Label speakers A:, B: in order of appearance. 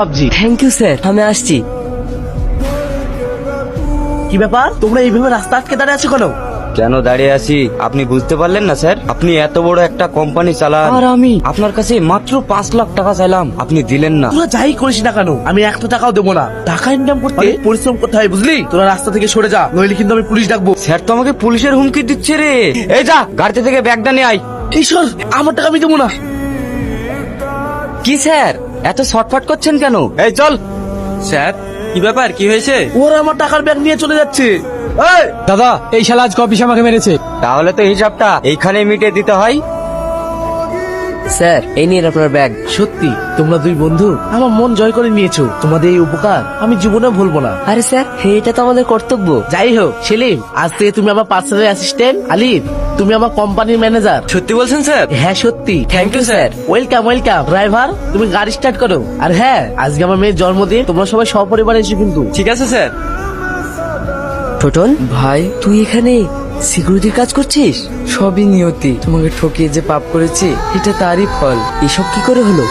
A: PUBG.
B: Thank you sir, আমি আসছি।
A: কি ব্যাপার, তোমরা এইভাবে রাস্তা আটকে দাঁড়িয়ে আছো কেন?
C: কেন দাঁড়িয়ে আছি আপনি বুঝতে পারলেন না স্যার? আপনি এত বড় একটা কোম্পানি চালান
B: আর আমি
C: আপনার কাছে মাত্র 5 লাখ টাকা চাইলাম, আপনি দিলেন না।
A: তোরা যাই করিস না কেন, আমি একটা টাকাও দেবো না। টাকা ইনকাম করতে পরিশ্রম করতে হয়, বুঝলি? তোরা রাস্তা থেকে সরে যা, নইলে কিন্তু আমি পুলিশ ডাকবো।
C: স্যার তো আমাকে পুলিশের হুমকি দিচ্ছে রে। এই যা গাড়িতে থেকে ব্যাগটা নিয়ে আয়।
A: ঈশ্বর, আমার টাকা আমি দেবো না।
C: কি স্যার এত শর্টফাট করছেন কেন? এই চল।
D: স্যার কি ব্যাপার, কি হয়েছে?
A: ওরা আমার টাকার ব্যাগ নিয়ে চলে যাচ্ছে। এই,
D: দাদা এই শালা আজ কপিস আমাকে মেরেছে।
C: তাহলে তো হিসাবটা এইখানে মিটিয়ে দিতে হয়।
B: স্যার, এই নিন আপনার ব্যাগ।
A: সত্যি তোমরা দুই বন্ধু আমার মন জয় করে নিয়েছো। তোমাদের এই উপকার আমি জীবনে ভুলবো না।
B: আরে স্যার, এটা তো আমাদের কর্তব্য।
A: যাই হোক সেলিম, আজ থেকে তুমি আমার পার্সোনাল অ্যাসিস্ট্যান্ট। আলিফ, তুমি আমার কোম্পানির ম্যানেজার।
D: সত্যি বলছেন স্যার?
A: হ্যাঁ সত্যি।
B: Thank you sir.
A: Welcome welcome. Driver, তুমি গাড়ি স্টার্ট করো। আর হ্যাঁ, আজকে আমার মেয়ের জন্মদিন, তোমরা সবাই সপরিবারে এসো কিন্তু।
D: ঠিক আছে স্যার।
B: টোটন ভাই, তুই এখানে সিকিউরিটির কাজ করছিস? সবই নিয়তি, তোমাকে ঠকিয়ে যে পাপ করেছি এটা তারই ফল। এসব কি করে হলো?